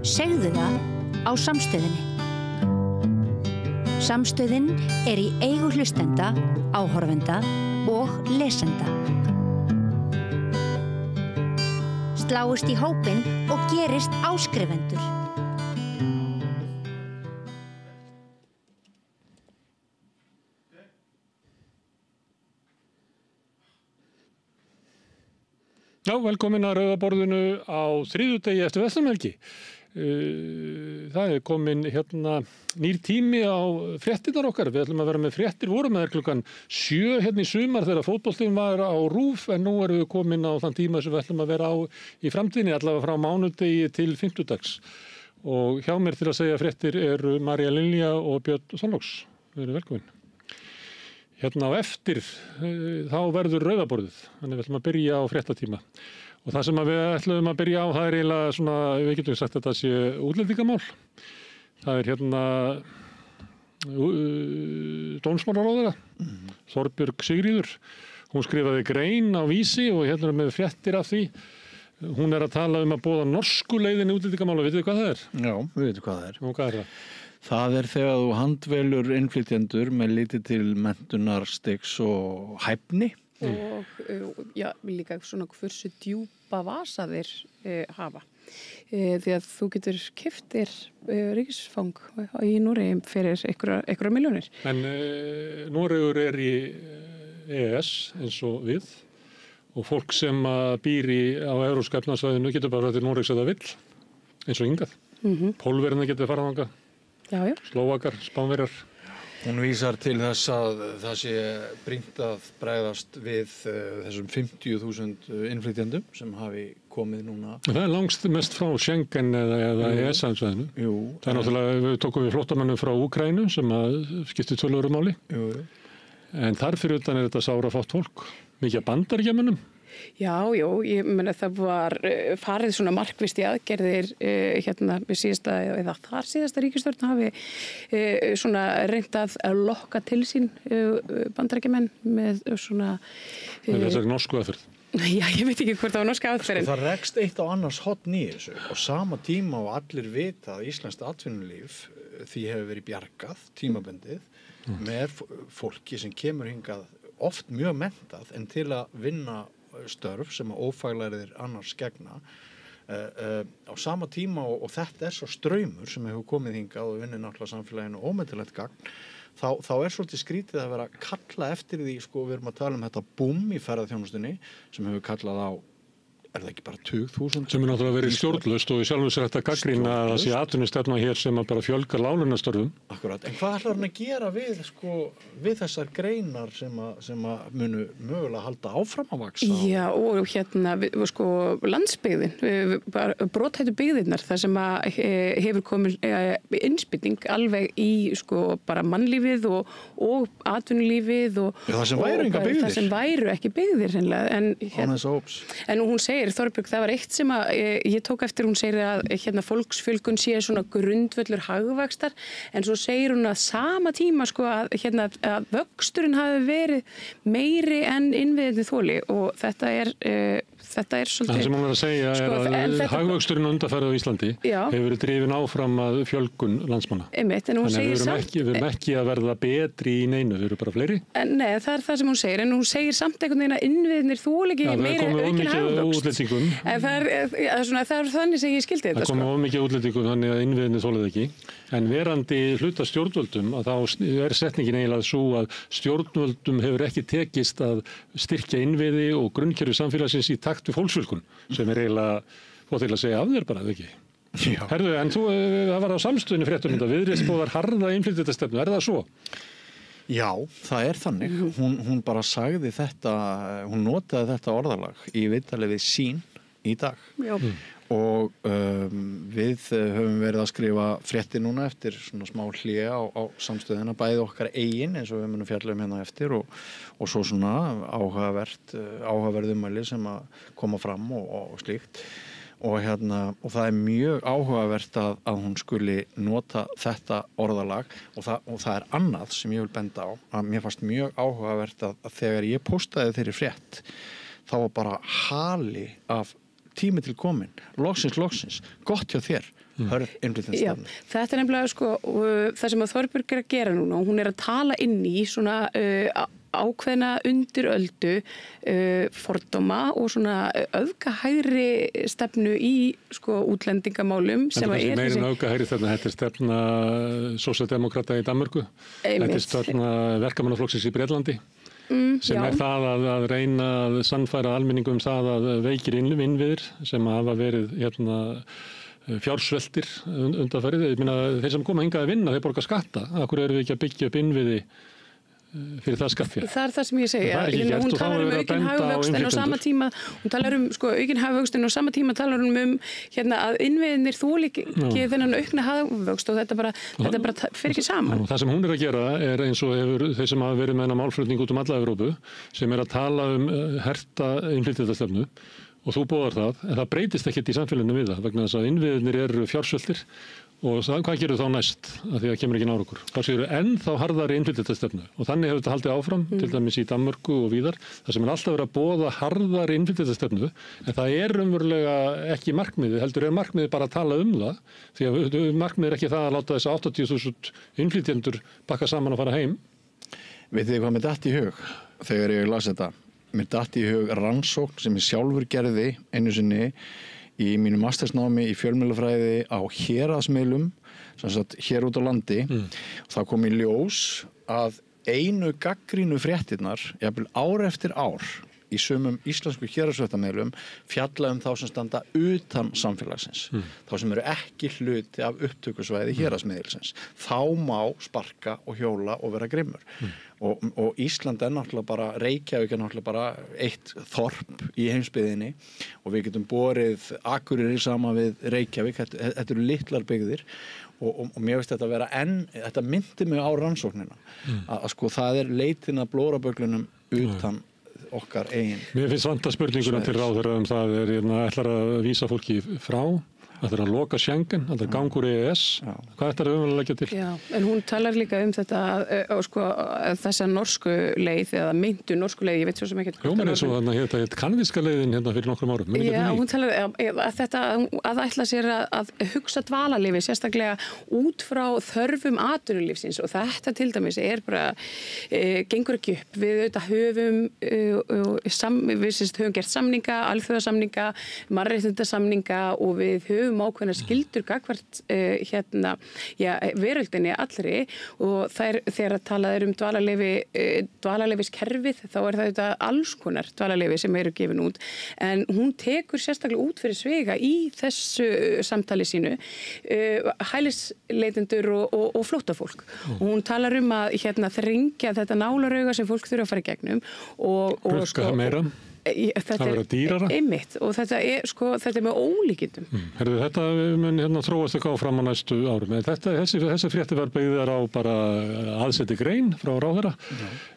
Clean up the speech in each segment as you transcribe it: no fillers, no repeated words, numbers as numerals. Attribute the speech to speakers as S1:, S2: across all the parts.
S1: Segðu það á Samstöðinni. Samstöðin í eigu hlustenda, áhorfenda og lesenda. Sláist í hópinn og gerist áskrifendur.
S2: Já, velkomin að Rauða borðinu á þriðjudegi eftir Vesturmelgi. Það komin nýr tími á fréttirnar okkar. Við ætlum að vera með fréttir, vorum með þær klukkan 7 í sumar þegar fótboltinn var á RÚV, en nú erum við komin á þann tíma sem við ætlum að vera á í framtíðinni, allavega frá mánudegi til fimmtudags. Og hjá mér til að segja fréttir eru María Lilja og Björn Þorláks. Við erum velkomin. Á eftir, þá verður Rauða borðið, þannig við ætlum að byrja á fréttatíma. Og það sem við ætlum að byrja á, það eiginlega svona, við getum sagt að það sé útlendingamál. Það dómsmálaráðherra, Þorbjörg Sigríður. Hún skrifaði grein á Vísi og með fréttir af því. Hún að tala að boða norsku leiðin í útlendingamála, vitið þið hvað það er?
S3: Já, við veitum hvað það er.
S2: Og hvað er það?
S3: Það er þegar þú handvelur innflytjendur með lítið til menntunarstigs og hæfni.
S4: Og já, líka svona hversu djúpa vasa þeir hafa. Því að þú getur keyptir ríkisfang í Noregi fyrir einhverjar milljónir.
S2: En Noregur í EES eins og við, og fólk sem býr á Evrópska efnahagssvæðinu getur bara til Noregs að það vill, eins og hingað. Pólverjana getur farað þangað.
S4: Já.
S2: Slóvakar, Spánverjar.
S3: Hún vísar til þess að það sé brýnt að bregðast við þessum 50.000 innflytjendum sem hafi komið núna. Það
S2: langst mest frá Schengen eða EES-svæðinu.
S3: Jú.
S2: Það náttúrulega, við tókum við flóttamönnum frá Úkraínu sem skiptir töluverðu máli.
S3: Jú.
S2: En þar fyrir utan þetta sárafátt fólk. Mikið Bandaríkjamönnum.
S4: Já, ég meina það var farið svona markvisst í aðgerðir við síðasta, eða þar síðasta ríkisstjórn hafi svona reynt að lokka til sín Bandaríkjamenn með svona...
S2: Með þessari norsku aðferð.
S4: Já, ég veit ekki hvort það var norska aðferðin.
S3: Það rekst eitt á annars hotn í þessu. Á sama tíma og allir vita að íslenskt atvinnulíf því hefur verið bjargað, tímabundið, með fólki sem kemur hingað oft mjög menntað en til að vinna störf sem ófaglærðir annars gegna á sama tíma og þetta svo straumur sem hefur komið hingað og vinnir náttúrulega samfélaginu ómetanlegt gagn, þá svolítið skrítið að vera að kalla eftir því, við erum að tala um þetta boom í ferðaþjónustunni sem hefur kallað á, er það ekki bara 20.000? Sem
S2: náttúrulega verið stjórnlaust og í sjálfum sér hægt að gagnrýna að það sé atvinnustefna hér sem bara fjölgar láglaunastörfum.
S3: Akkurat, en hvað ætlar hann að gera við þessar greinar sem að munu mögulega halda áfram að vaxa?
S4: Já, og landsbyggðin, brothættu byggðirnar, það sem að hefur komið innspýting alveg í bara mannlífið og atvinnulífið og
S3: það sem væru enga byggðir.
S4: Það sem væru ekki byggðir en hún segir, Þorbjörg, það var eitt sem að ég tók eftir, hún segir að fólksfjölgun sé svona grundvöllur hagvaxtar, en svo segir hún að sama tíma að vöxturinn hafi verið meiri en innviðið þoli og þetta er svolítið...
S2: Það sem hún að segja að hagvöxturinn undanfarið á Íslandi hefur verið drifin áfram að fjölgun landsmanna.
S4: Einmitt, en hún segir samt...
S2: Við erum ekki að verða betri í neinu, við erum bara fleiri.
S4: Nei, það er það sem hún segir, en hún segir samt einhvern veginn að innviðinir þoli ekki meiri aukin hagvöxt. En það er þannig sem ég skildi þetta.
S2: Það komið mikið útlendingum þannig að innviðinir þolið ekki. En verandi hluta stjórnvöldum að þá setningin eiginlega svo að stjórnvöldum hefur ekki tekist að styrkja innviði og grunnkerfi samfélagsins í takt við fólksfjölgun sem eiginlega fótt til að segja af þér bara, eða ekki?
S3: Já.
S2: Herðu, en það var á Samstöðinni fréttum þetta, Viðreisn boðar harða innflytjendastefnu, er það svo?
S3: Já, það er þannig. Hún bara sagði þetta, hún notaði þetta orðalag í viðtali við Sýn í dag.
S4: Já.
S3: Og við höfum verið að skrifa fréttir núna eftir svona smá hlé á Samstöðina, bæði okkar eigin eins og við munum fjalla hérna eftir og svo svona áhugaverð ummæli sem að koma fram og slíkt og það er mjög áhugavert að hún skuli nota þetta orðalag og það er annað sem ég vil benda á, að mér fannst mjög áhugavert að þegar ég postaði þeirri frétt þá var bara hali af tími til komin, loksins, gott hjá þér, hörð innflytjendastefnu.
S4: Þetta nefnilega sko, það sem að Þorbjörg að gera núna, hún að tala inn í svona ákveðna undiröldu fordóma og svona öfgahægri stefnu í sko útlendingamálum sem að
S2: er þessi... Meirinn öfgahægri stefna, þetta stefna sósíaldemókrata í Danmörku, þetta stefna verkamannaflokksins í Bretlandi. Sem það að reyna að sannfæra almenningum það að veikir innviðir sem hafa verið fjársveltir undanfarið. Ég meina, þeir sem koma hingað að vinna, þeir borga skatta. Akkur eru við ekki að byggja upp innviði fyrir það skattfér?
S4: Það það sem ég segja. Hún talar aukinn hagvöxt en á sama tíma, hún talar aukinn hagvöxt en á sama tíma talar hún að innviðinir þoli ekki þennan aukna hagvöxt og þetta bara fer ekki saman.
S2: Það sem hún að gera eins og hefur þeir sem hafa verið með hennar málflutning út alla Evrópu sem að tala herta innflytjendastefnu og þú boðar það, en það breytist ekkert í samfélaginu við það vegna þess að innviðinir eru fjársveltir og hvað gerur þá næst að því að kemur ekki nára okkur? Þá séu ennþá harðari innflytjendastefnu og þannig hefur þetta haldið áfram, til dæmis í Danmörku og víðar, það sem alltaf verið að boða harðari innflytjendastefnu, en það raunverulega ekki markmiðið, heldur markmiðið bara að tala það, því að markmiðið ekki það að láta þess 80.000 innflytjendur bakka saman og fara heim.
S3: Vitið þið hvað mér datt í hug þegar ég las þetta? Mér datt í hug rannsókn sem ég sjálfur gerði einu sinni í mínu mastersnámi í fjölmiðlafræði á héraðsmiðlum, sem sagt hér út á landi. Það kom í ljós að einu gagnrýnu fréttirnar, jafnvel ár eftir ár, í sumum íslensku héraðsfréttamiðlum fjalla þá sem standa utan samfélagsins. Þá sem eru ekki hluti af upptökusvæði héraðsmiðilsins. Þá má sparka og hjóla og vera grimmur. Og Ísland náttúrulega bara, Reykjavík náttúrulega bara eitt þorp í heimsbyggðinni og við getum borið Akureyri saman við Reykjavík, þetta eru litlar byggðir og mér veist þetta vera þetta myndi mig á rannsóknina að sko það leitin að blórabögglunum utan okkar eigin.
S2: Mér finnst vanta spurninguna til ráðherra það ætlar að vísa fólki frá, ætlar að loka Schengen, ætlar að ganga úr EES, hvað ætlar að leggja til?
S4: Já, en hún talar líka þetta sko, þessa norsku leið eða myndu norsku leið, ég veit svo sem ekki
S2: Jú, menn svo þetta kanadíska leiðin fyrir nokkrum árum.
S4: Já, hún talar að þetta að ætla sér að hugsa dvalarleyfi sérstaklega út frá þörfum atvinnulífsins og þetta til dæmis bara gengur ekki upp. Við höfum gert samninga, alþjóðasamninga, mannréttindasamninga og við höfum ákveðna skyldur gagnvart veröldinni allri og þegar talað dvalarleyfiskerfið þá það þetta alls konar dvalarleyfi sem eru gefin út en hún tekur sérstaklega út fyrir sviga í þessu samtali sínu hælisleitendur og flóttafólk og hún talar að þrengja þetta nálarauga sem fólk þurfa að fara í gegnum og
S2: Brugga meira. Það verður dýrara.
S4: Einmitt og þetta með ólíkindum.
S2: Þetta mun þróast eitthvað áfram á næstu árum. Þessi fréttir var byggðar á bara aðsetti grein frá ráðherra.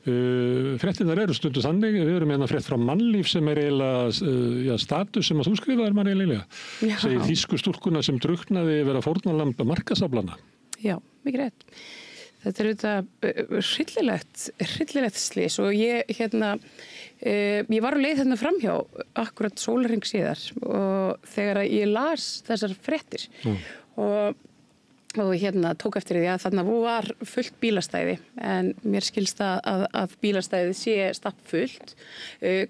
S2: Fréttirnar eru stundu þannig. Við erum frétt frá mannlíf sem eiginlega status sem að þú skrifaðir María-Lilja. Segir þýsku stúlkuna sem drukknaði vera fórnarlamb markaðsaflana. Já, mikið rétt. Þetta hryllilegt slys og ég var á leið framhjá akkurat sólarhring síðar og þegar ég las þessar fréttir og tók eftir því að þarna var fullt bílastæði en mér skilst að bílastæðið sé stappfullt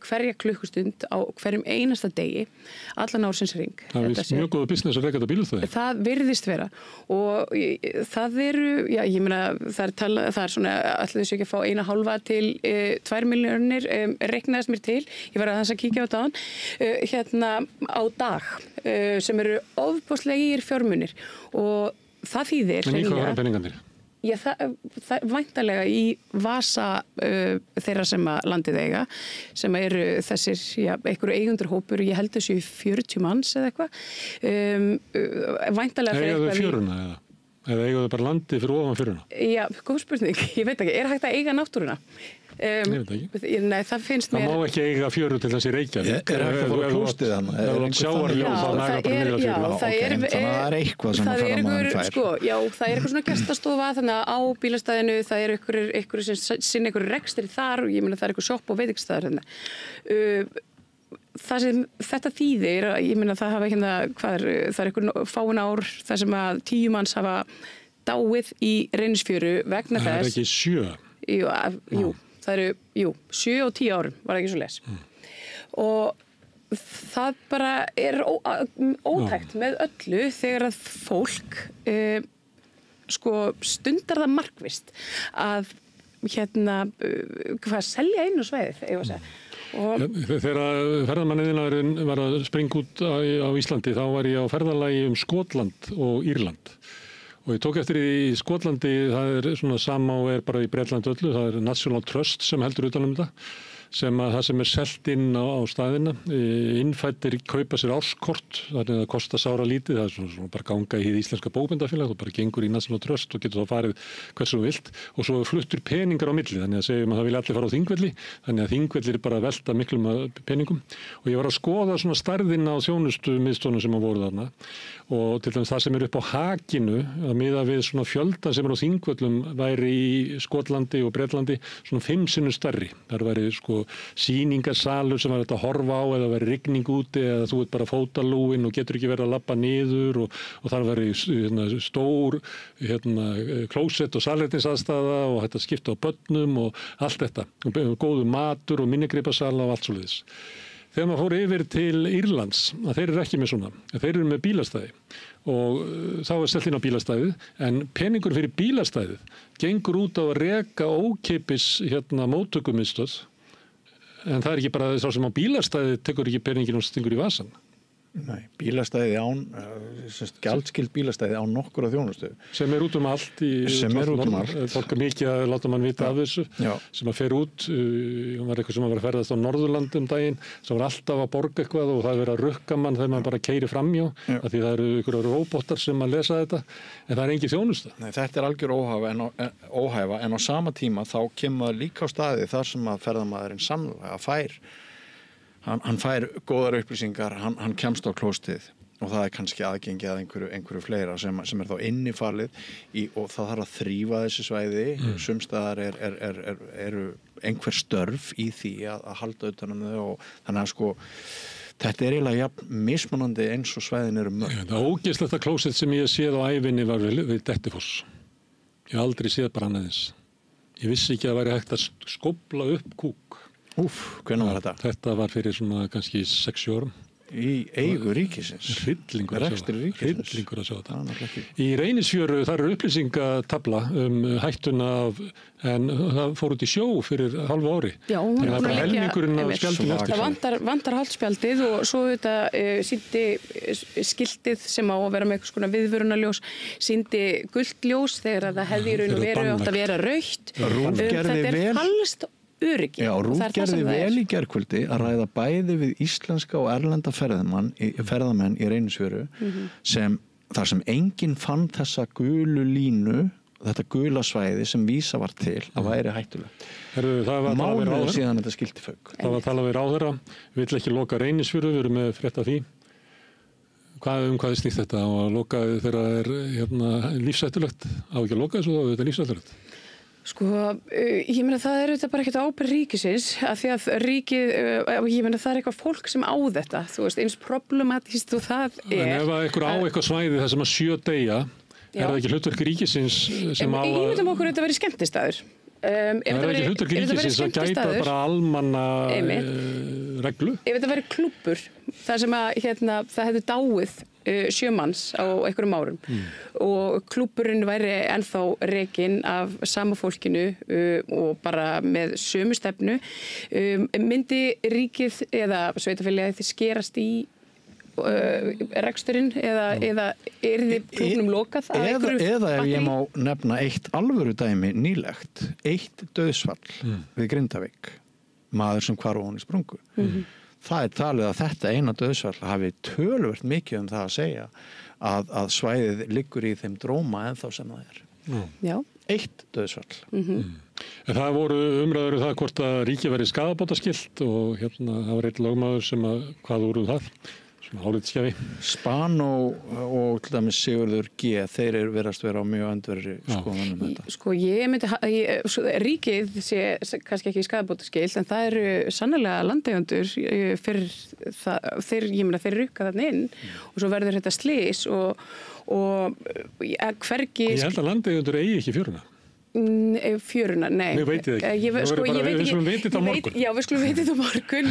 S2: hverja klukkustund á hverjum einasta degi allan ársins hring. Það er mjög góða business að reka þetta bílastæði. Það
S4: virðist vera og það ég meina það svona allir þessu ekki að fá 1,5 til 2 milljónir reiknaðist mér til, ég var að kíkja á þetta á dag sem eru ofboðslegir fjármunir og það þýðir
S2: en í hvað var peningarnir?
S4: Já, það væntanlega í vasa þeirra sem að landið eiga sem eru þessir, einhverju eigundarhópur ég held þessu 40 manns eða eitthvað væntanlega
S2: eiga þau fjöruna eða eiga þau bara landið fyrir ofan fjöruna?
S4: Já, góð spurning, ég veit ekki, hægt að eiga náttúruna?
S2: Ég veit ekki.
S4: Nei, það finnst mér...
S2: Það má ekki eiga fjöru til þessi Reykjavík.
S3: Er hægt að fara klústið þannig?
S2: Ef þú sjávarljóð þá næga bara niður að fjöru.
S3: Þannig að það er eitthvað sem að ferðamaðurinn fær.
S4: Já, það er eitthvað svona gestastofa þannig á bílastæðinu, það er einhverju sem sinna einhverju rekstri þar og ég meina það er eitthvað sjopp og veitingstaðar hérna. það sem þetta þýðir, ég meina það hafa hérna, það er einhvern fáin ár þar sem að 10 manns hafa dáið í Reynisfjöru vegna þess.
S2: Það er ekki 7?
S4: Jú, það eru 7 og 10 árum, var ekki svo les. Og það bara er ótækt með öllu þegar að fólk stundar það markvisst að selja einu svæðið, ég var að segja.
S2: Þegar ferðamanniðnaðurinn var að springa út á Íslandi þá var ég á ferðalagi Skotland og Írland. Og ég tók eftir í Skotlandi, það er svona sama og er bara í Bretland öllu, það er National Trust sem heldur utan þetta. Það sem er selt inn á staðina. Innfættir kaupa sér árskort, þannig að það kostar sára lítið, það er svona bara ganga í hið íslenska bókmyndafélag, þú bara gengur í National Trust og getur þá farið hversu þú vilt og svo fluttur peningar á milli, þannig að segjum að það vilja allir fara á Þingvelli, þannig að Þingvellir er bara að velta miklum peningum og ég var að skoða svona stærðina á þjónustu miðstöðunum sem voru þarna og til dæmis það sem er upp á Hakinu að miða við svona fjöldan sem er á Þingvöllum væri í Skotlandi og Bretlandi svona 5 sinnum stærri. Það væri sýningarsalur sem var þetta að horfa á eða væri rigning úti eða þú ert bara fótalúin og getur ekki verið að labba niður og þar væri stór klósett og salernisaðstaða og hægt að skipta á börnum og allt þetta. Og góður matur og minnigripasala og allt svoleiðis. Þegar maður fór yfir til Írlands, að þeir eru ekki með svona, þeir eru með bílastæði og þá er selt inn á bílastæðið en peningur fyrir bílastæðið gengur út á að reka ókeypis móttökumiðstöð en það er ekki bara sá sem á bílastæðið tekur ekki peningin og stingur í vasan.
S3: Nei, bílastæði án, gjaldskild bílastæði án nokkurra þjónustu.
S2: Sem er út allt í...
S3: Sem er út allt.
S2: Fólk er mikið að láta mann vita af þessu. Já. Sem að fer út, var eitthvað sem að vera að ferðast á Norðurlandi daginn, sem var alltaf að borga eitthvað og það er verið að rukka mann þegar mann bara keyrir framjá, af því það eru ykkur róbótar sem að lesa þetta, en það er engin þjónusta.
S3: Nei, þetta er algjör óhæfa, en á sama tíma þá kemur líka á staði þar sem að ferðamaðurinn samlega fær hann fær góðar upplýsingar, hann kemst á klóstið og það er kannski aðgengi að einhverju fleira sem er þá innifalið og það þarf að þrífa þessi svæði. Sumstaðar eru einhver störf í því að halda utan um þau og þannig að þetta er eiginlega jafn mismunandi eins og svæðin eru mörg.
S2: Það ógeðslegt klósett sem ég séð á ævinni var við Dettifoss. Ég hef aldrei séð bara annað eins. Ég vissi ekki að það væri hægt að skópla upp kúk.
S3: Hvenær var þetta?
S2: Þetta var fyrir svona kannski 6 árum.
S3: Í eigu ríkisins?
S2: Hryllingur að sjá þetta. Í Reynisfjöru þar eru upplýsingatabla hættuna en það fór út í sjó fyrir hálfu ári.
S4: Já,
S2: það er bara helmingurinn af spjaldinu eftir.
S4: Það vantar hálfspjaldið og svo þetta sýndi skiltið sem á að vera með eitthvað svona viðvörunarljós, sýndi gult ljós þegar það hefði í raun og veru átt að vera rautt. Þetta er falskt öryggi.
S3: Já, RÚV gerði vel í gærkvöldi að ræða bæði við íslenska og erlenda ferðamenn í Reynisfjöru þar sem enginn fann þessa gulu línu, þetta gula svæði sem vísa var til að væri hættulegt. Mánuður síðan þetta skilti fauk.
S2: Það var að tala við ráðherra, vill ekki loka Reynisfjöru, við erum með frétt af því. Hvað er snýst þetta á að loka þegar það er lífshættulegt? Á ekki að loka þessu þá þetta er lífshættulegt?
S4: Ég meina það er auðvitað bara ekkert ábyrgð ríkisins af því að ríkið, ég meina það er eitthvað fólk sem á þetta, þú veist, eins problematískt og það er.
S2: En ef einhver á eitthvað svæði þar sem að 7 deyja, er það ekki hlutverk ríkisins sem á að...
S4: Ég veit okkur þetta verið skemmtistaður.
S2: Það er ekki hlutverk ríkisins að gæta bara almanna reglu.
S4: Ef þetta verið klúbbur, þar sem að það hefði dáið 7 manns á einhverjum árum og klúbburinn væri ennþá rekinn af sama fólkinu og bara með sömu stefnu, myndi ríkið eða sveitarfélagið skerast í reksturinn eða yrði klúbbnum lokað?
S3: Eða ef ég má nefna eitt alvöru dæmi nýlegt, eitt dauðsfall við Grindavík, maður sem hvarf ofan í sprungu. Það er talið að þetta eina dauðsfall hafi töluvert mikið það að segja að svæðið liggur í þeim dróma ennþá sem það er.
S4: Já.
S3: Eitt dauðsfall.
S2: En það voru umræður það hvort að ríkið væri skaðabótaskylt og það var einn lögmaður sem hvað úr það. svona álitsgjafi.
S3: Spano og til dæmis Sigurður G, þeir verast vera á mjög öndverri skoðunum þetta.
S4: Sko ég myndi, ríkið sé kannski ekki í skaðabótaskyld, en það eru sannarlega landeigendur fyrir það, þeir rukka þarna inn og svo verður þetta slys og hvergi...
S2: Ég held að landeigendur eigi ekki fjöruna.
S4: Fjöruna, nei.
S2: Nei, veit ég ekki.
S4: Við
S2: skulum veit þetta á morgun.
S4: Já, við skulum veit þetta á morgun.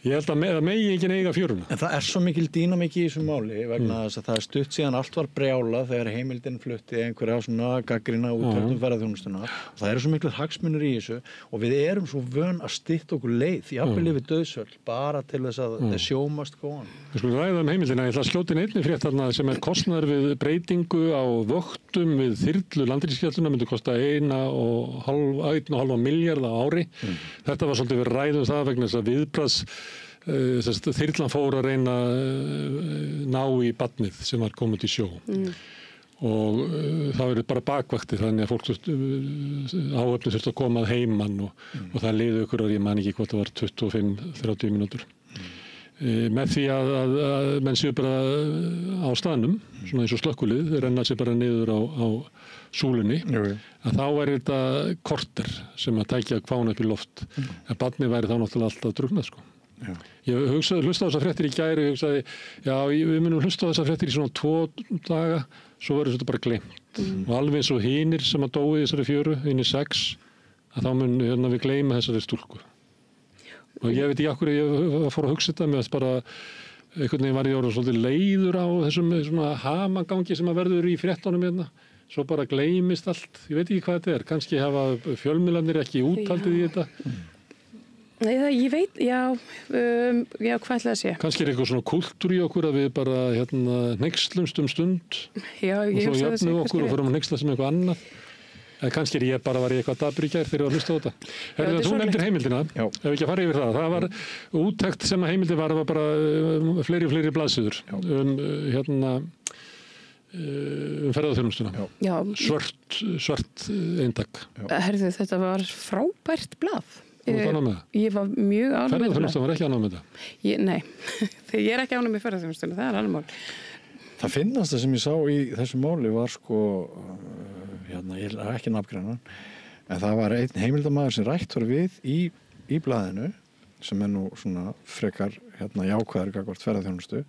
S4: Ég held að megi enginn eiga fjöruna.
S3: En það svo mikil dýnamík í þessu máli vegna þess að það stutt síðan allt var brjálað þegar heimildin flutti einhverja svona gaggrina úttöldum ferðarþjónustunnar. Það svo miklu hagsmunir í þessu og við erum svo vön að stytta okkur leið, jafnvel yfir dauðsföll, bara til þess að the show must go on.
S2: Við skulum ræða heimildina. Ég ætla að skjóta inn einni frétt þarna sem kostnaður við breytingu á vöktum við þyrlu landhelgisgæslunnar myndi kosta 1,5 milljarð á ári. Þetta var svolítið við ræðum það vegna þess að viðbragðs þyrlan fór að reyna ná í barnið sem var komið til sjó og það verið bara bakvakti þannig að fólk áhöfni þurfti að koma að heiman og það liði ykkur ég man ekki hvort það var 25-30 mínútur með því að menn séu bara á staðnum svona eins og slökkulið, renna sér bara niður á súlunni að þá væri þetta korter sem að tækja kvána upp í loft en barnið væri þá náttúrulega alltaf drukknað sko. Já. Ég hlusta á þessar fréttir í gæri og hugsaði, við munum hlusta á þessar fréttir í svona 2 daga, svo verður þetta bara gleymt. Og alveg eins og hinir sem að dói í þessari fjöru, hinir 6, að þá mun við gleyma þessari stúlku. Og ég veit ekki akkur ég fór að hugsa þetta með að bara, einhvern veginn var ég orðið svolítið leiður á þessum svona hamagangi sem að verður í fréttunum hérna. Svo bara gleymist allt, ég veit ekki hvað þetta kannski hafa fjölmiðlarnir ekki úthaldið í þetta.
S4: Nei, ég veit, já, hvað ætla að sé?
S2: Kannski eitthvað svona kúltúr í okkur að við bara hneykslumst stund
S4: já,
S2: og svo jöfnum okkur og förum að hneykslast eitthvað annað. Eða kannski var ég eitthvað dabur í gær þegar ég var að hlusta á þetta. Þú nefndir heimildina, ef ekki að fara yfir það. Það var úttekt sem að heimildin var bara fleiri blaðsíður ferðarþjónustuna. Svart eintak.
S4: Herðu, þetta var frábært blað.
S2: Ég
S4: var mjög ánægð með það.
S2: Ferðarþjónustan var ekki ánægð með það?
S4: Nei, ég ekki ánægð með ferðarþjónustuna, það annar mál.
S3: Það finnast það sem ég sá í þessu máli var ég er ekki nafngreina, en það var einn heimildamaður sem rætt var við í blaðinu, sem nú svona frekar jákvæður gagnvart ferðarþjónustu,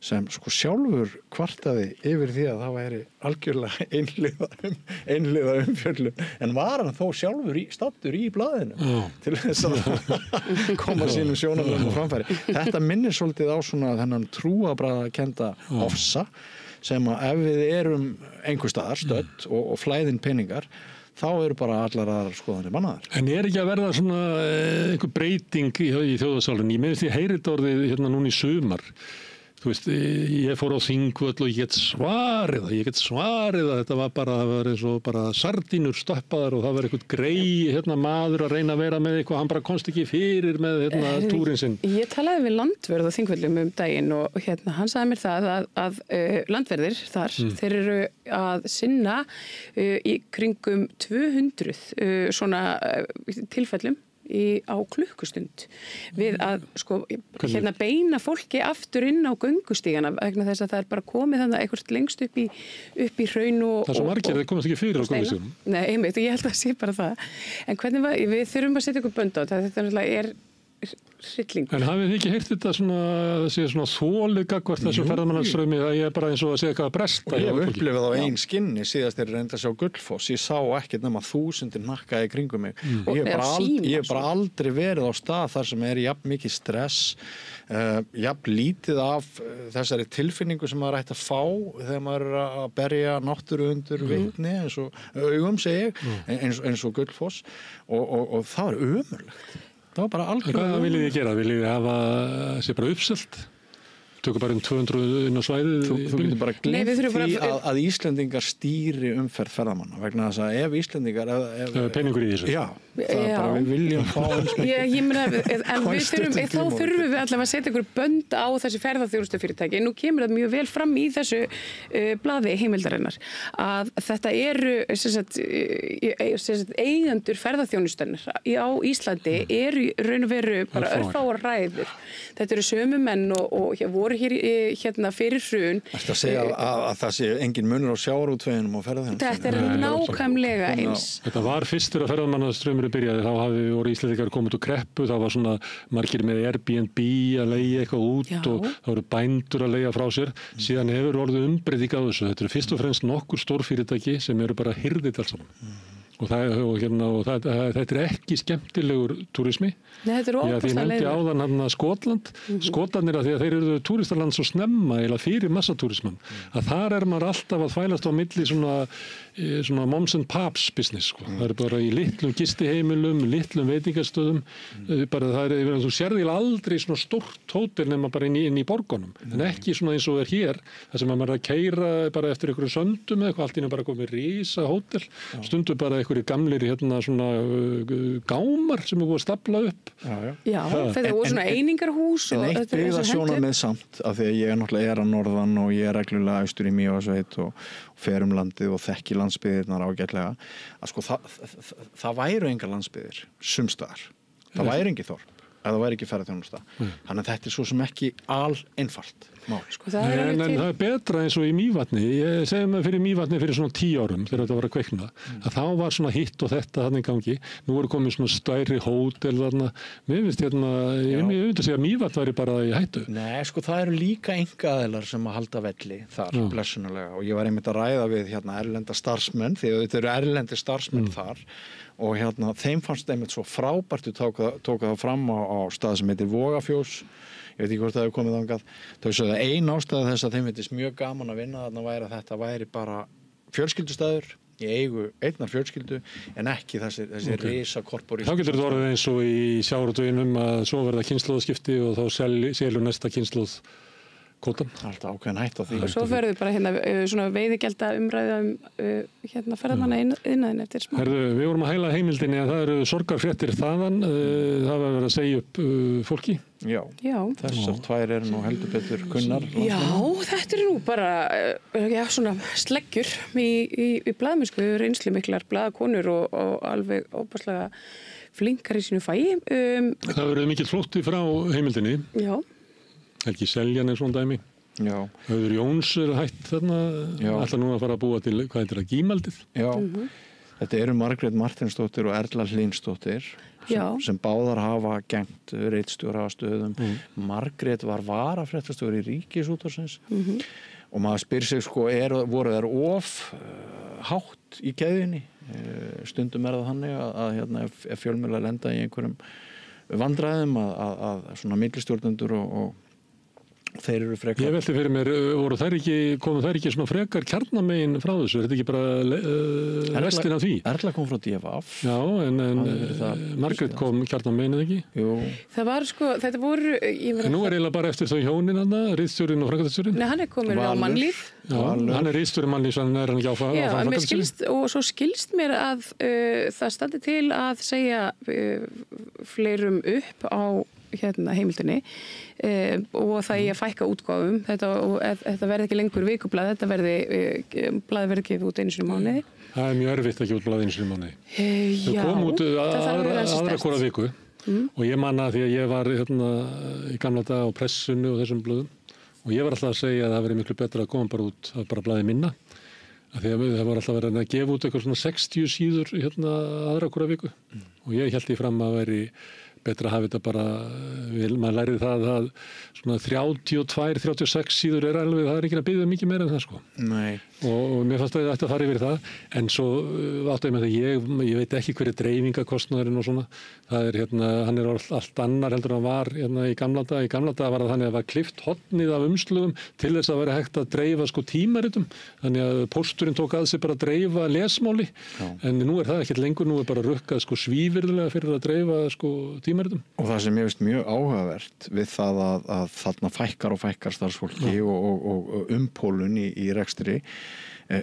S3: sem sjálfur kvartaði yfir því að það væri algjörlega einhliða umfjöllun en var hann þó sjálfur stattur í blaðinu til þess að koma sínum sjónarmiðum á framfæri. Þetta minnir svolítið á svona þennan trúarbragðakennda ofsa sem að ef við erum einhvers staðar stödd og flæðin peningar þá eru bara allar aðrar skoðanir mannaðar.
S2: En ekki að verða svona einhver breyting í þjóðarsálunni? Ég minnst ég heyrið orðið núna í sumar. Þú veist, ég fór á Þingvöll og ég get svarið að þetta var eins og bara sardínur stoppaðar og það var eitthvað grei maður að reyna að vera með eitthvað, hann bara komst ekki fyrir með túrin sinn.
S4: Ég talaði við landverð á Þingvöllum daginn og hann sagði mér það að landverðir þar, þeir eru að sinna í kringum 200 svona tilfellum á klukkustund við að beina fólki aftur inn á göngustígana vegna þess að það bara komið þannig eitthvað lengst upp í hraun og
S2: það er svo margir að komast ekki fyrir á göngustígunum.
S4: Nei, einmitt, og ég held að sé bara það en hvernig við þurfum að setja ykkur bönd á þetta er hryllingur.
S2: En hafið þið ekki heyrt þetta svona þolið gagnvart þessu ferðamannastraumi að ég er bara eins og að segja eitthvað að bresta?
S3: Og ég hef upplifað á einn skinni síðast þegar ég reyndi að sjá Gullfoss. Ég sá ekkert nema 1000 hnakka í kringum mig. Og ég hef bara aldrei verið á stað þar sem jafn mikið stress, jafn lítið af þessari tilfinningu sem maður ætti að fá þegar maður er að berja náttúru undir vitni eins og augum segi eins og Gullfoss og það var ömurlegt. Það var bara algjörlega.
S2: Hvað viljið þið gera? Viljið þið hafa sér bara uppselt? tökum bara 200 inn á svæðið.
S3: Þú getur bara gleymt því að Íslendingar stýri umferð ferðamanna vegna þess að ef Íslendingar
S2: peningur í þessu.
S3: Já, það er bara við viljum fá
S4: ég meina, en þá þurfum við allavega að setja ykkur bönd á þessi ferðaþjónustufyrirtæki. Nú kemur það mjög vel fram í þessu blaði heimildarinnar að þetta eru eigendur ferðaþjónustunnar á Íslandi eru raun og veru bara örfáar ræður. Þetta eru sömu menn og voru hér hérna fyrir hrun.
S3: Þetta segja að það sé engin munur á sjávarútveginum og ferðaþjónustunni.
S4: Þetta er nákvæmlega eins.
S2: Þetta var fyrstur að ferðamannastraumurinn byrjaði. Þá voru Íslendingar komið úr kreppu, þá var svona margir með Airbnb að leigja eitthvað út og þá voru bændur að leigja frá sér. Síðan hefur orðið umbreyting á þessu. Þetta eru fyrst og fremst nokkur stórfyrirtæki sem eru bara hirðið alls saman. Og þetta er ekki skemmtilegur túrismi.
S4: Nei, þetta er óbúslega leiður.
S2: Ég nefndi áðan hann að Skotland. Skotlandir að því að þeir eru túristaland svo snemma eða fyrir massatúrismann. Að þar maður alltaf að þvælast á milli svona moms and pops business. Sko. Það er bara í litlum gistiheimilum, litlum veitingastöðum. Þú sérði aldrei svona stórt hótel nema bara inn í borgunum. En ekki svona eins og hér. Það sem maður að keyra bara eftir einhverju söndum eða eitthvað, allt inn bara komið rísa hótel. Stundum bara einhverju gamlir svona gámar sem búið að stapla upp.
S4: Já, þetta voru svona einingarhús.
S3: En eitt byggðasjónarmið samt, af því að ég náttúrulega að norðan og ég reglulega austur í Mývatnssveit og fer landið og þekki landsbyggðirnar ágætlega, að sko það væru engar landsbyggðir sumstaðar. Það væri engi þorp, eða það væri ekki ferðaþjónusta. Þannig að þetta er svo sem ekki einfalt mál.
S2: Sko, en það er betra eins og í Mývatni. Ég segi mig fyrir Mývatni fyrir svona 10 árum þegar þetta var að kveikna. Að þá var svona hitt og þetta þannig gangi. Nú voru komið svona stærri hótel þarna. Mér finnst ég auðvitað að segja að Mývatn væri bara í hættu.
S3: Nei, sko það eru líka einkaaðilar sem að halda velli þar, blessunarlega. Og ég var einmitt að ræða við erlenda starfsmenn, því að þetta eru erlendi starfsmenn þar. Og þeim fannst einmitt svo frábært tóka það fram á stað sem heitir Vogafjós. Ég veit ekki hvort það hefur komið þangað. Þau sögðu að ein ástæða þess að þeim finnst mjög gaman að vinna þarna væri að þetta væri bara fjölskyldustæður í eigu einnar fjölskyldu en ekki þessi risa korporísk.
S2: Þá getur þetta orðið eins og í sjávarútveginum að svo verða kynslóðskipti og þá selur næsta kynslóð kvotan.
S3: Alltaf ákveðin hætt á því.
S4: Og svo verður bara svona veiðigjalda umræða ferðamanna innan eftir smá.
S2: Við vorum að hæla heimildinni að það eru sorgarfréttir þaðan. Það var verið að segja upp fólki.
S3: Já. Þessar tvær eru nú heldur betur kunnar.
S4: Já, þetta eru nú bara svona sleggjur í blaðmennsku, reynslu miklar blaðakonur og alveg óbærslega flinkar í sínu fæi.
S2: Það verið mikill flótti frá heimildinni.
S4: Já.
S2: Helgi Seljan er svona dæmi.
S3: Já.
S2: Hauður Jóns er hætt þarna. Alltaf núna að fara að búa til, hvað heitir það, Gímaldið?
S3: Já. Þetta eru Margrét Martinsdóttir og Erla Hlínsdóttir sem báðar hafa gegnt ritstjórastöðum. Margrét var varafréttastjóri í Ríkisútvarpsins og maður spyr sig sko, voru þær of hátt í keðjunni? Stundum það þannig að ef fjölmiðlar lenda í einhverjum vandræðum að svona millistjórnendur og þeir eru frekar.
S2: Ég velti fyrir mér, komu þær ekki svona frekar kjarnamegin frá þessu? Er þetta ekki bara restin af því?
S3: Erla kom frá DFF.
S2: Já, en Margrét kom kjarnamegin eða ekki?
S3: Jú.
S4: Það var sko, þetta voru...
S2: Nú er eiginlega bara eftir þau hjónin ritstjórinn og framkvæmdastjórinn.
S4: Nei, hann er komin á mannlíf.
S2: Já, hann er ritstjórinn mannlíf, þannig er hann ekki á framkvæmdastjórinn.
S4: Og svo skilst mér að það standi til að segja fleirum upp á heimildinni og það ég að fækka útgáfum þetta verði ekki lengur vikublað blaði verði gefið út einu sinni mánuði.
S2: Það er mjög erfitt að gefa út blað einu sinni mánuði.
S4: Já,
S2: þau kom út aðra hvora viku og ég man að því að ég var í gamla daga á Pressunni og þessum blöðum og ég var alltaf að segja að það verið miklu betra að koma bara út bara blaði minna af því að það var alltaf verið að gefa út eitthvað svona 60 síður aðra hvora viku og ég hélt því fram að veri betra að hafa þetta bara, maður lærið það að svona 32-36 síður alveg, það er ekki að biðja mikið meira en það sko.
S3: Nei.
S2: Og mér fannst að þetta fara yfir það, en svo áttu ég með það, ég veit ekki hver er dreifingakostnaðurinn og svona, það er hann er allt annar heldur en hann var í gamla daga. Í gamla daga var það þannig að það var klippt hornið af umslugum til þess að vera hægt að dreifa sko tímaritum, þannig að pósturinn tók að sig bara að dreifa lesmáli, en nú er það ekkert lengur, nú er bara rukkað sko svívirðulega fyrir að dreifa sko tímaritum.
S3: Og það sem ég veist mjög áhugavert við það að þarna fækkar og fækkar starfsfólki og umpólun í rekstri,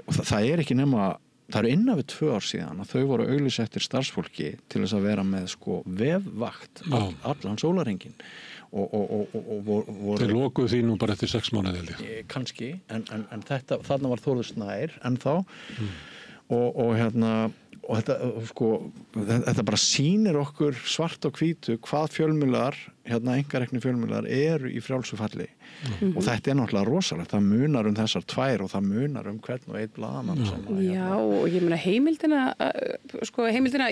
S3: og það er ekki nema, það eru innan við 2 ár síðan að þau voru auglýsa eftir starfsfólki til þess að vera með vefvakt allan sólarhringinn.
S2: Þeir lokuðu því nú bara eftir 6 mánuði.
S3: Kannski, en þarna var Þórður Snær ennþá og þetta bara sýnir okkur svart og hvítu hvað fjölmiðlar, einkareknu fjölmiðlar eru í frjálsu falli. Og þetta náttúrulega rosalegt, það munar þessar 2 og það munar hvern og einn blaðamann sem
S4: Já, og ég meina heimildina,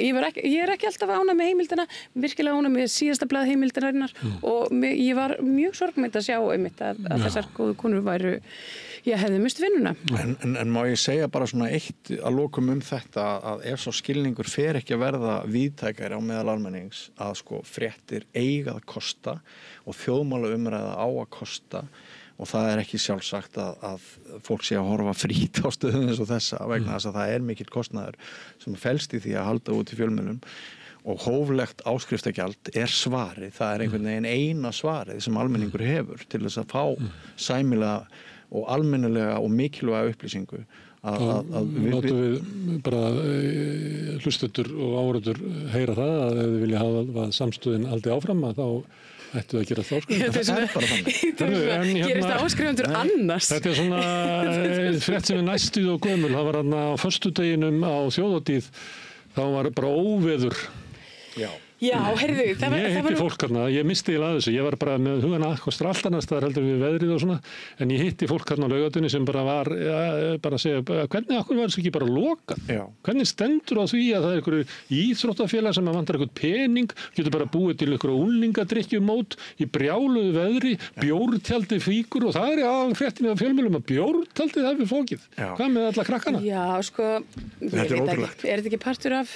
S4: ég er ekki alltaf ánægð með heimildina, virkilega ánægð með síðasta blað heimildinarinnar og ég var mjög sorgmætt að sjá einmitt að þessar góðu konur væru, ég hefði mist vinnuna.
S3: En má ég segja bara svona eitt að lokum þetta að ef svo skilningur fer ekki að verða víðtækari á meðal almennings að fréttir eiga að kosta og þjóðmála umræða á að kosta og það er ekki sjálfsagt að fólk sé að horfa frít á stöðum eins og þessa vegna þess að það er mikill kostnaður sem felst í því að halda út í fjölmiðlum og hóflegt áskriftagjald er svarið, það er einhvern veginn eina svarið sem almenningur hefur til þess að fá sæmilega og almennilega og mikilvæga upplýsingu
S2: Látum við bara hlustendur og áhorfendur heyra það að ef þið vilja hafa samstöðin aldrei áfram að þá ættu að gera það áskrifendur.
S4: Það er bara þannig. Gerist það áskrifendur annars?
S2: Þetta er svona frétt sem er næstuð og gömul. Það var á föstudeginum á þjóðhátíð, þá var bara óveður.
S4: Já, heyrðu,
S2: ég hitti fólk hérna, ég misti í þessu, ég var bara með hugana allt annars staðar heldur við veðrið og svona, en ég hitti fólk hérna á Laugatunni sem bara var bara að segja, hvernig akkur var þessu ekki bara lokað? Hvernig stendur á því að það er einhverju íþróttafélag sem að vantar einhvern pening, getur bara búið til einhverju úlingadrykkjumót í brjáluðu veðri, bjórtjaldi fíkur og það er alveg fréttinni af fjölmiðlum að bjórtjaldi það er fólkið. Hvað með alla krakkana?
S4: Já, ég veit ekki, er þetta ekki partur af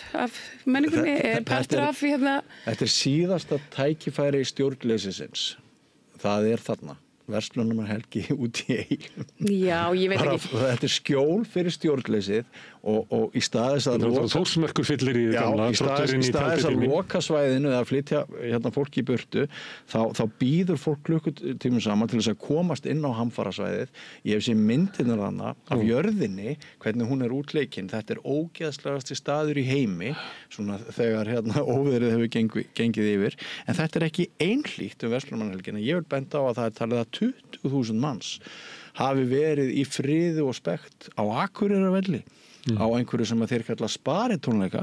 S4: menningunni? Er partur af
S3: Þetta er síðasta tækifæri stjórnleysisins. Það er þarna. Verslunarmannahelgi út í Eyjum.
S4: Já, ég veit ekki.
S3: Þetta er skjól fyrir stjórnleysið og í staðis að
S2: Þórsmerkur fyllir í gamla.
S3: Í staðis að loka svæðinu eða flytja fólki í burtu, þá býður fólk klukkutímum saman til þess að komast inn á hamfarasvæðið. Ég hef séð myndirnar þarna af jörðinni, hvernig hún er útleikin. Þetta er ógeðslegasti staður í heimi, svona þegar óveðrið hefur gengið yfir. En þetta er ekki einhlítt verslunarmannahelgina. Ég vil benda á að það er talið að 20.000 manns hafi verið í friði og spekt á Akureyrarvelli á einhverju sem að þeir kalla sparitónleika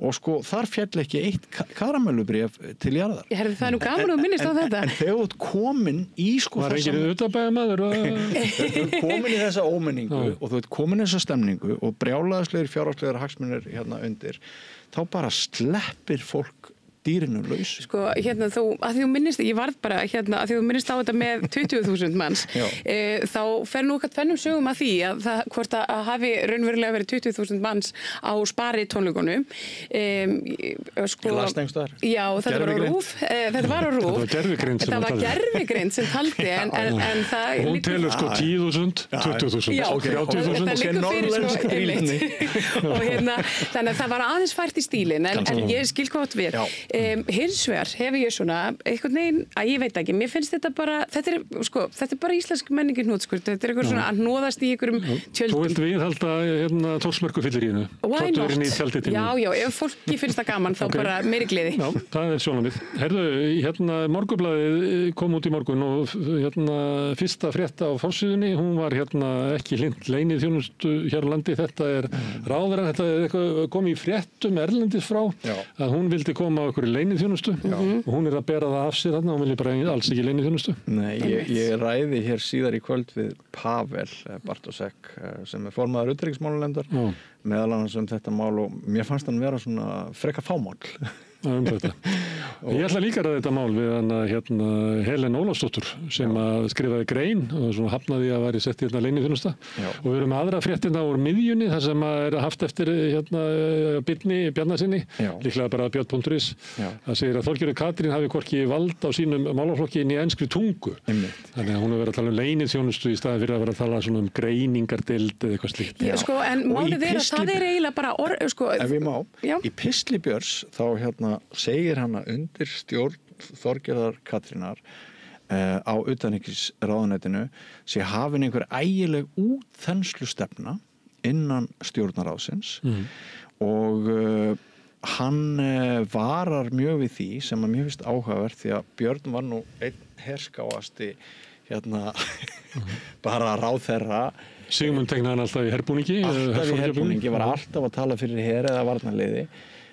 S3: og þar fjall ekki eitt karamellubréf til jarðar.
S4: Það er nú gaman að minnast á þetta.
S3: En þegar þú ert komin í
S2: var enginn utanbæjarmaður
S3: þú ert komin í þessa ómenningu og þú ert komin í þessa stemningu og brjálæðislegir fjárhagslegar hagsmunir undir, þá bara sleppir fólk dýrinu laus.
S4: Að því þú minnist, ég varð bara að því þú minnist á þetta með 20.000 manns, þá fer nú okkar tvennum sögum að því að hvort að hafi raunverulega verið 20.000 manns á sparitónleikunum.
S3: Ég las það einhvers staðar.
S4: Já, þetta var á RÚV. Þetta var gervigreind sem taldi, en það...
S2: Hún telur 10.000, 20.000,
S4: 30.000. Þannig að það var aðeins fært í stílinn, en ég skil hvað við. Hins vegar hef ég svona einhvern veginn, ég veit ekki, mér finnst þetta bara þetta er bara íslensk menningin hnútskurt, þetta er eitthvað svona að hnoðast í einhverjum tjöldum.
S2: Þú vilt viðhalda Þórsmerkur fyllirínu.
S4: Why not? Já, ef fólki finnst það gaman þá bara meiri gleði.
S2: Já, það er sjónarmið. Heyrðu, Morgunblaðið kom út í morgun og fyrsta frétta á forsíðunni, hún var ekki hlynnt leyniþjónustu hér á landi, þetta er ráðherrann, þetta er eitthvað komið í fréttum erlendis frá, að hún vildi koma á einhverju leyniþjónustu og hún er að bera það af sér þarna, hún vilja bara alls ekki leyniþjónustu.
S3: Nei, ég ræði hér síðar í kvöld við Pavel Bartosek sem er formaður utanríkismálanefndar meðal annars þetta mál og mér fannst hann vera svona frekar fámál.
S2: Þetta. Ég ætla líka að þetta mál við Helen Ólafsdóttur sem að skrifaði grein og svona hafnaði að væri sett leyniþjónusta og við erum aðra fréttina úr miðjunni þar sem að er haft eftir Birni Bjarnasyni, líklega bara Björn.is. Það segir að Þorgerður Katrín hafi hvorki vald á sínum málaflokki inn í enskri tungu. Þannig að hún hefur verið að tala leyniþjónustu í staði fyrir að vera að tala svona greiningardeild eða eitthvað slíkt.
S4: En málið er að það er eiginlega bara
S3: ef ég má, í Pistli Björns þá segir hana undir stjórn Þorgerðar Katrínar á utanríkisráðuneytinu sé hafin einhver ægileg útþenslustefna innan stjórnarráðsins og hann varar mjög við því sem að mér finnst áhugavert því að Björn var nú einn herskáasti bara ráðherra.
S2: Sigmund tegnaði hann alltaf í herbúningi.
S3: Alltaf í herbúningi, var alltaf að tala fyrir her eða varnarliði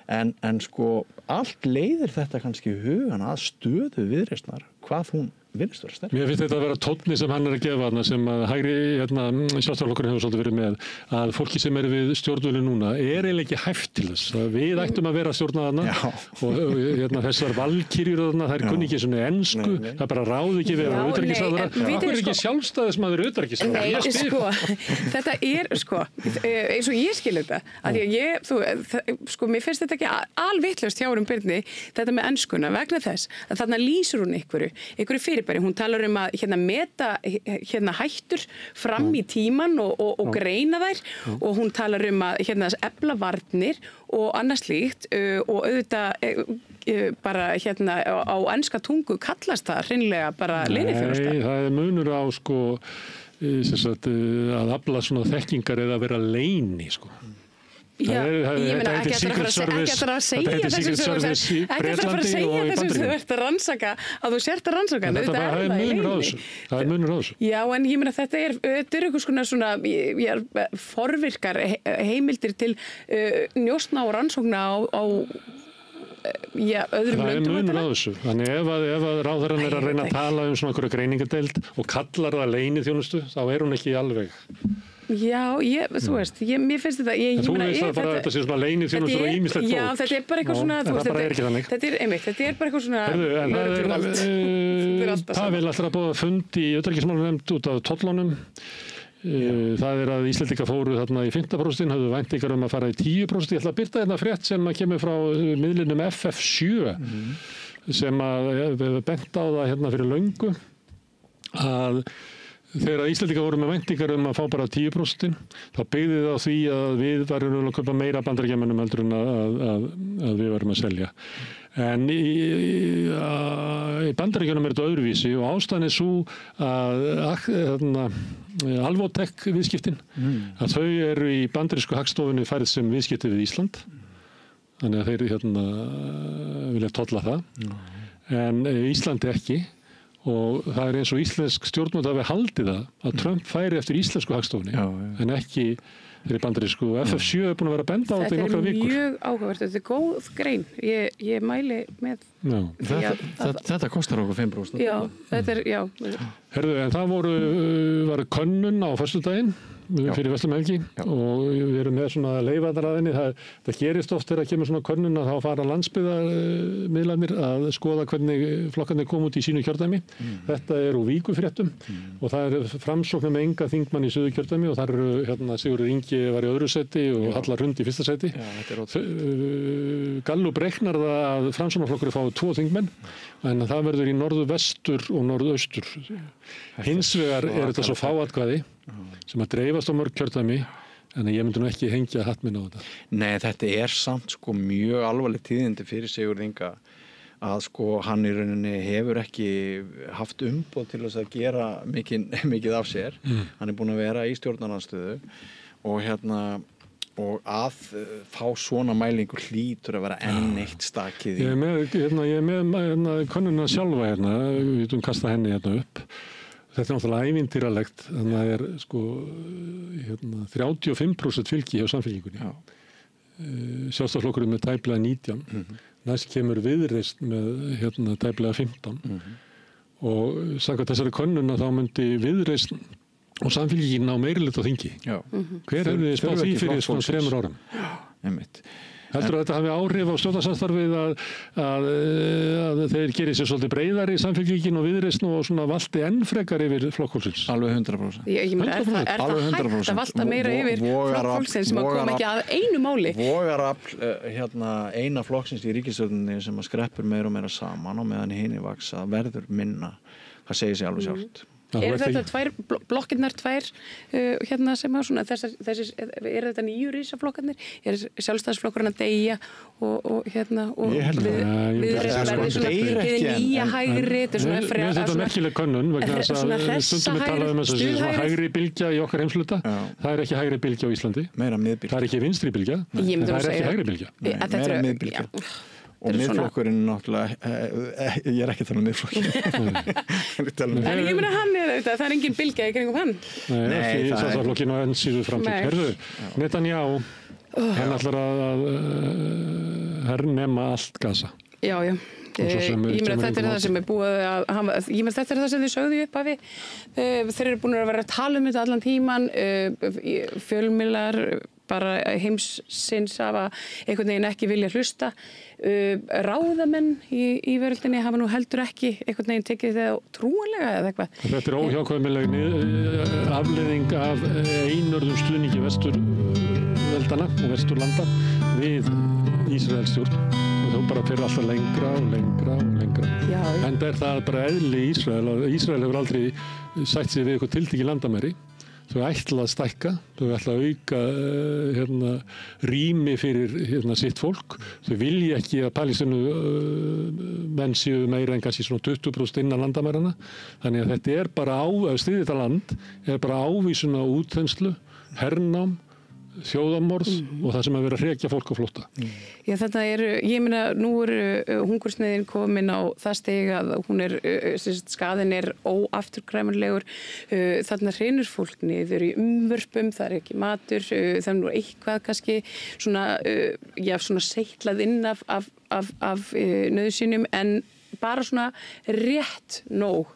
S3: en sko allt leiðir þetta kannski hugan að stöðu Viðreisnar hvað hún virðist vera sterk.
S2: Mér finnst þetta að vera tónni sem hann að gefa þarna sem að hægri sjálfstæðisflokkurinn hefur svolítið verið með að fólki sem við stjórnvölinn núna eiginlega ekki hæft til þess. Við ættum að vera að stjórna þarna og þessar valkyrjur þarna, þær kunni ekki svona ensku, það bara ráði ekki við að utanríkisráðherra. Það er ekki sjálfstæðismaður utanríkisráðherra.
S4: Nei, sko, þetta eins og ég skil þetta, að mér finnst þetta ekki alvitlaust hjá Birni, þetta með enskuna, vegna þess að þarna lýsir hún einhverju fyrirbæri. Hún talar að meta hættur fram í tíman og greina þær og hún talar að efla varnir og annað slíkt og auðvitað bara á enska tungu kallast það hreinlega bara leyniþjónusta.
S2: Nei, það munur á að afla svona þekkingar eða vera leyni
S4: Já, ég meina ekki að að segja þessu þú ert að rannsaka að þú sért að rannsaka
S2: það er munur á þessu.
S4: Já, en ég meina þetta er einhvers svona forvirkar heimildir til njósna og rannsókna á öðrum löndum.
S2: Það er munur á þessu. Þannig ef að ráðherrann er að reyna að tala svona einhverja greiningadeild og kallar það leyniþjónustu, þá er hún ekki alveg.
S4: Já, þú veist, mér finnst þetta
S2: þú veist það bara að þetta sé svona leyniþjónustur og ýmislegt fólk.
S4: Já, þetta er bara eitthvað svona
S2: það bara er ekki þannig.
S4: Þetta er bara eitthvað svona
S2: það vil alltaf að búa fund í utanríkismálanefnd út af tollunum. Það er að Íslendingar fóru þarna í 15%, höfðu væntingar að fara í 10%. Ég ætla að birta þetta frétt sem kemur frá miðlinum FF7 sem að bent á það fyrir löngu að þegar Íslendingar voru með væntingar að fá bara 10%, þá byggði það á því að við varum að kaupa meira Bandaríkjamönnum heldur en að við varum að selja. En í Bandaríkjunum er þetta öðruvísi og ástæðan er svo að Alvotech viðskiptin, að þau eru í bandarísku hagstofunni færð sem viðskipti við Ísland. Þannig að þeir vilja tolla það. En Íslandi ekki. Og það er eins og íslensk stjórnvöld hafi haldið það að Trump færi eftir íslensku hagstofunni en ekki þeirri bandarísku. FF7 er búin að vera að benda á þetta í nokkra vikur.
S4: Þetta er mjög áhugavert, þetta er góð grein. Ég mæli með því að
S3: þetta kostar okkur 5%.
S4: Já, þetta er, já.
S2: Herðu, en það var könnun á föstudaginn fyrir Vestlumhelgi og við erum með svona leyfadaraðinni. Það gerist oft þegar kemur svona könnun að þá fara landsbyggðarmiðlarnir að skoða hvernig flokkarnir kom út í sínu kjördæmi. Þetta er úr Víkufréttum og það er framsókn með enga þingmann í Suðurkjördæmi og þar eru Sigurður Ingi var í öðru sæti og Halla Rund í fyrsta sæti. Gallup reiknar það að Framsóknarflokkur fái 2 þingmenn en það verður í norðvestur og norðaustur. Hins vegar er þetta svo fáatkvæði sem að dreifast á mörg kjördæmi en ég myndi nú ekki hengja hatt minn á þetta.
S3: Nei, þetta er samt mjög alvarleg tíðindi fyrir Sigurð Inga að hann í rauninni hefur ekki haft umboð til þess að gera mikið af sér. Hann er búin að vera í stjórnarandstöðu og að fá svona mælingu hlýtur að vera enn eitt stakið í.
S2: Ég er með könnuna sjálfa við getum kasta henni upp. Þetta er náttúrulega ævintýralegt, þannig að það er 35% fylgi hjá Samfylkingunni. Sjálfstæðisflokkurinn með tæplega 19. Næst kemur Viðreisn með tæplega 15. Og samkvæmt þessari könnuna þá myndi Viðreisn og Samfylkingin á meirihluta á þingi. Hver hefði spáð því fyrir 3 árum?
S3: Einmitt.
S2: Heldur að þetta hafi áhrif á stjórnarsamstarfið að þeir gerir sér svolítið breiðari í Samfylkingin og Viðreisn og svona valti enn frekar yfir Flokksfólksins?
S3: Alveg 100%.
S4: Ég meina, er það hægt að valta meira yfir Flokksfólksins sem að koma ekki að einu máli?
S3: Vogarafl eina flokksins í ríkisstjórninni sem að skreppur meira og meira saman og meðan hinni vaksa verður minna. Það segir sig alveg sjálft.
S4: þetta tvær, blokkirnar tvær hérna sem að svona þetta nýju rísaflokkarnir? Sjálfstæðisflokkurinn að deyja og hérna og við nýja hægri, þetta svona
S2: Mér finnst þetta merkileg könnun vegna þess að stundum við talað um þess að hægri bylgja í okkar heimshluta, það er ekki hægri bylgja á Íslandi, það er ekki vinstri bylgja, það er ekki hægri bylgja.
S5: Meira miðbylgja. Og miðflokkurinn náttúrulega, ég er ekki að tala um miðflokkin.
S4: En ég meina það er engin bylgja í kringum hann.
S2: Nei, ekki Sjálfstæðisflokkinn og enn síður framtíð. Herðu, Netanyahu, hann ætlar að hernema allt Gaza.
S4: Já. Ég meina þetta er það sem er búið þetta er það sem þið sögðu upp hafi. Þeir eru búin að vera að tala um þetta allan tíman, fjölmiðlar bara heimsins hafa einhvern veginn ekki vilja hlusta. Ráðamenn í veröldinni hafa nú heldur ekki einhvern veginn tekið það trúanlega eða eitthvað. Þetta
S2: er óhjákvæmileg afleiðing af einörðum stuðningi vesturveldana og vesturlanda við Ísraelsstjórn og þó bara fyrir alltaf lengra og lengra.
S4: Já.
S2: En það bara eðli Ísrael og Ísrael hefur aldrei sætt sig við eitthvað tiltekið landamæri. Þau ætla að stækka, þau ætla að auka rými fyrir sitt fólk. Þau vilja ekki að Palestínu menn séu meira en kannski svona 20% innan landamærana. Þannig að þetta er bara þetta land er bara ávísun á útþenslu, hernám, þjóðamorð og það sem að vera að hrekja fólk á flótta.
S4: Já, þetta ég meina, nú hungursneyðin komin á það stig að hún skaðinn er óafturkræmanlegur. Þarna hreinur fólk niður í umvörpum, það er ekki matur, það er nú eitthvað kannski svona seitlað inn af nauðsynjum en bara svona rétt nóg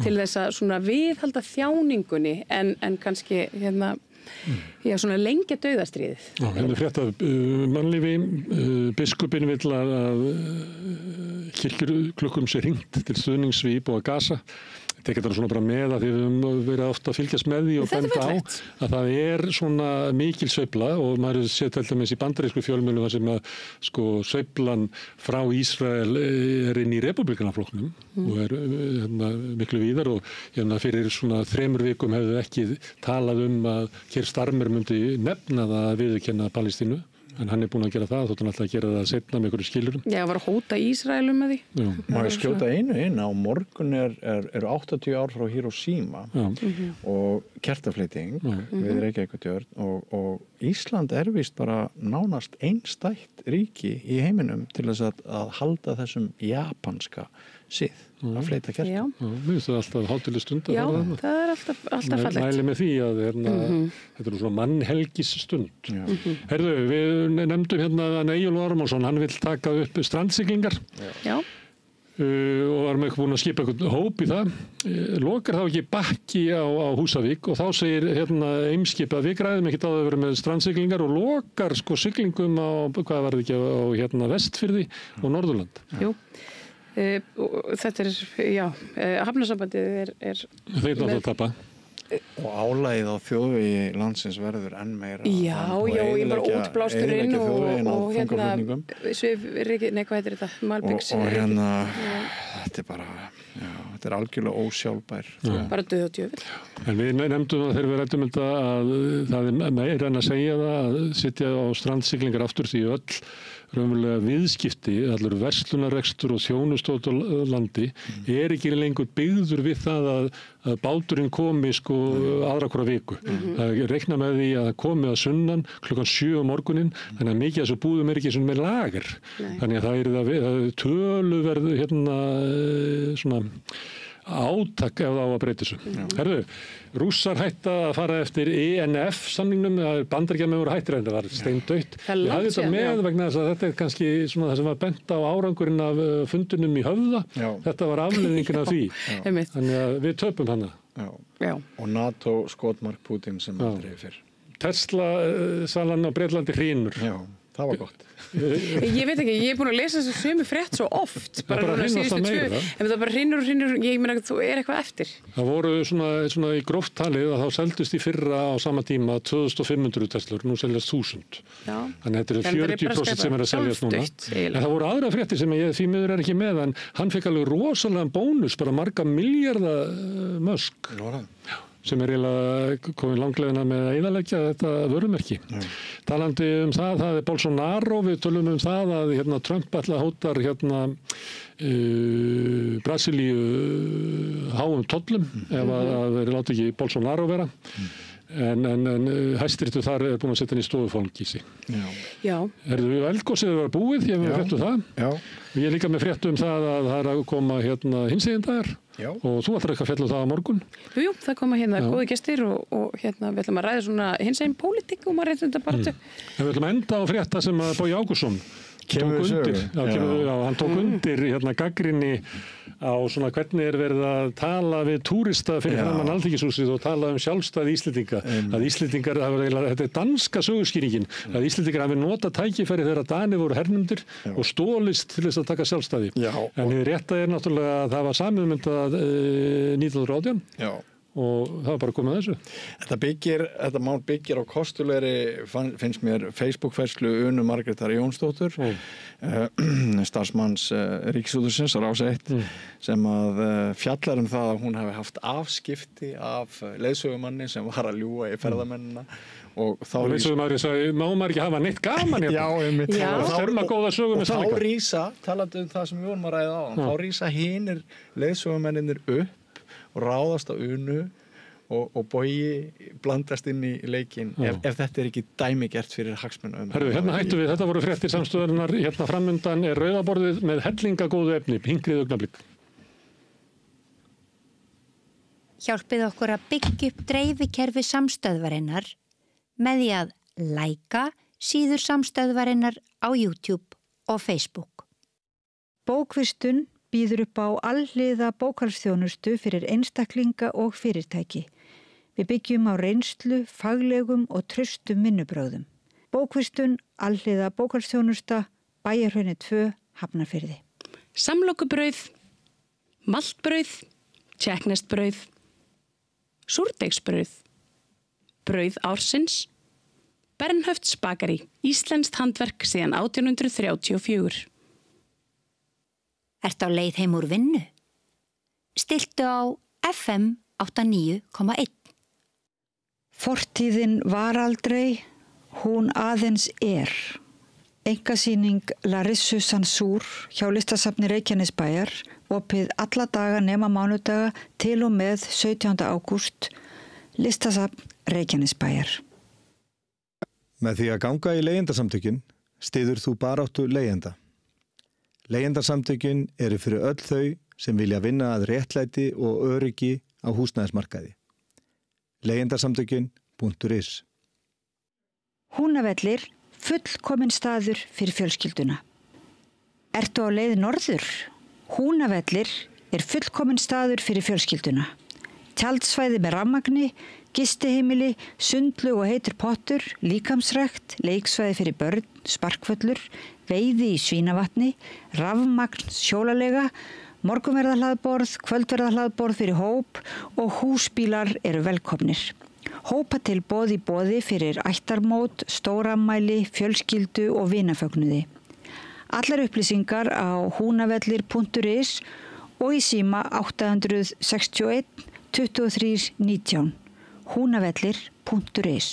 S4: til þess að svona viðhalda þjáningunni en kannski svona lengja dauðastríðið.
S2: Já, henni frétt af mannlífi, biskupinn vill að kirkjuklukkum sé hringt til stuðnings við íbúa Gaza. Þetta er svona bara með að því við höfum verið ofta að fylgjast með því og benda á að það er svona mikil sveifla og maður séð til dæmis í bandarísku fjölmiðlum þar sem að sveiflan frá Ísrael er inn í repúblikanaflokknum og er miklu víðar og fyrir svona 3 vikum hefðu ekki talað að Keir Starmer myndi nefna það að viðurkenna Palestínu. En hann er búinn að gera það, þótt hann alltaf að gera það seinna með einhverju skilyrðum.
S4: Já, var að hóta Ísraelum með því.
S5: Má ég skjóta einu inn á morgun eru 80 ár frá Hiroshima og kertafleiting við Reykjavíkurtjörn og Ísland er víst bara nánast einstætt ríki í heiminum til þess að halda þessum japanska sið að fleita kertum.
S2: Já, mér finnst það alltaf hátileg stund að
S4: fara það. Já, það er alltaf fallegt.
S2: Mæli með því að þetta er svona mannhelgis stund. Herðu, við nefndum að Eyjólfur Ármannsson, hann vill taka upp strandsiglingar.
S4: Já.
S2: Og var með búin að skipa einhvern hóp í það. Lokar þá ekki bakki á Húsavík og þá segir Eimskip að við græðum ekkert á að vera með strandsiglingar og lokar siglingum á, hvað var þetta ekki, á Vestfirði og Norðurland.
S4: Jú. Þetta hafnarsambandið er
S2: þeir náttúrulega að tapa
S5: og álagið á þjóðvegi landsins verður enn meira
S4: já, ég bara útblástur inn og hvað heitir þetta? Malbyggs
S5: og þetta er bara þetta er algjörlega ósjálfbær
S4: bara döð og djöfull.
S2: En við nefndum það þegar við ræddum þetta að það er meira en að segja það að sitja á strandsiglingar aftur því öll raunverulega viðskipti, allur verslunarrekstur og þjónustótt á landi er ekki lengur byggður við það að báturinn komi aðra hvora viku. Það reikna með því að það komi að sunnan klukkan 7 á morguninn, þannig að mikið af þessu búðum er ekki svona með lager. Þannig að það er töluverð svona átak ef það á að breyta þessu. Herðu, Rússar hætta að fara eftir ENF samningnum, Bandaríkjamenn voru hættir en það var steindautt. Ég hafði þetta með vegna þess að þetta er kannski svona það sem var bent á árangurinn af fundunum í Höfða. Þetta var afleiðingin af því. Þannig að við töpum hana.
S5: Já. Og NATO skotmark Putin sem aldrei fyrr.
S2: Tesla salan á Bretlandi hrynur.
S5: Já.
S3: það var gott.
S4: Ég veit ekki, ég búin að lesa þessu sömu frétt svo oft.
S2: Það bara hrinnast það meira.
S4: En það bara hrinnur, ég meina að þú eitthvað eftir.
S2: Það voru svona í gróft talið að þá seldust í fyrra á sama tíma 2500 Teslur, nú seljast 1000. Já. Þannig að þetta eru 40% sem að seljast núna. En það voru aðra fréttir sem ég því miður ekki með, en hann fekk alveg rosalega bónus, bara marga milljarða Musk. Sem eiginlega komið langleiðina með að eyðileggja þetta vörumerki. Talandi það er Bolsonaro, við tölum það að Trump ætla hótar Brasilíu háum tollum ef að þeir láta ekki Bolsonaro vera. En Hæstiréttur þar er búin að setja hann í stofufangísi.
S4: Já.
S2: Erðu við eldgosið var búið, ég hef með fréttu það. Já. Ég er líka með fréttu það að það er að koma hinsegin dagar. Já. Og þú ætlar ekki að fjalla það á morgun.
S4: Jú, það koma góði gestir og við ætlum að ræða svona hinsegin pólitík og maður reyndum þetta bara til.
S2: Við ætlum að enda á frétta sem að Bogi Ágústsson tók undir. Hann tók undir gagnrýni á svona hvernig er verið að tala við túrista fyrir framan Alþingishúsið og tala sjálfstæði Íslendinga. Að Íslendingar, þetta er danska söguskýringin, að Íslendingar hafi notað tækifæri þegar Danir voru hernumdir og stólist til þess að taka sjálfstæði. En hið rétta er náttúrulega að það var samumyndað 1918. Já. Og það var bara komið að þessu.
S3: Þetta mál byggir á kostulegri, finnst mér, Facebook-færslu Unu Margrétar Jónsdóttur, starfsmanns Ríkisútvarpsins á Rás 1, sem að fjallar það að hún hafi haft afskipti af leiðsögumanni sem var að ljúga í ferðamennina. Og
S2: leiðsögumaður sagði, má maður ekki hafa neitt gaman hérna?
S3: Já, einmitt.
S2: Og
S3: þá rísa, talandi það sem við vorum að ræða á, þá rísa hinir leiðsögumenninir upp og ráðast á Unu og Bogi blandast inn í leikinn ef þetta er ekki dæmigert fyrir hagsmuna.
S2: Hérna hættum við, þetta voru fréttir samstöðunar, framundan er rauðaborðið með hellingagóðu efni, hingrið augnablik.
S1: Hjálpið okkur að byggja upp dreifikerfi samstöðvarinnar með því að læka síður samstöðvarinnar á YouTube og Facebook.
S6: Bókvistun býður upp á alhliða bókhaldsþjónustu fyrir einstaklinga og fyrirtæki. Við byggjum á reynslu, faglegum og traustum vinnubrögðum. Bókvistun, alhliða bókhaldsþjónusta, Bæjarhrauni 2, Hafnarfirði.
S4: Samlokubrauð, maltbrauð, tékkneskt-brauð, súrdeigsbrauð, brauð ársins, Bernhöfts bakari, íslenskt handverk síðan 1834.
S1: Ertu á leið heim úr vinnu? Stilltu á FM 89,1.
S6: Fortíðin var aldrei, hún aðeins er. Einkasýning Larissu Sansúr hjá Listasafni Reykjanesbæjar, opið alla daga nema mánudaga til og með 17. ágúst, Listasafn Reykjanesbæjar.
S7: Með því að ganga í leigjendasamtökin styður þú baráttu leigjenda. Leigjendasamtökin eru fyrir öll þau sem vilja vinna að réttlæti og öryggi á húsnæðismarkaði. Leigjendasamtökin.is.
S6: Húnavellir, fullkominn staður fyrir fjölskylduna. Ertu á leið norður? Húnavellir er fullkominn staður fyrir fjölskylduna. Tjaldsvæði með rafmagni, gistiheimili, sundlu og heitur pottur, líkamsrækt, leiksvæði fyrir börn, sparkvöllur, veiði í Svínavatni, rafmagn sjólalega, morgunverðarhlaðborð, kvöldverðarhlaðborð fyrir hóp og húsbílar eru velkomnir. Hópatilboð í boði fyrir ættarmót, stórammæli, fjölskyldu og vinafögnuði. Allar upplýsingar á húnavellir.is og í síma 861 23 19. húnavellir.is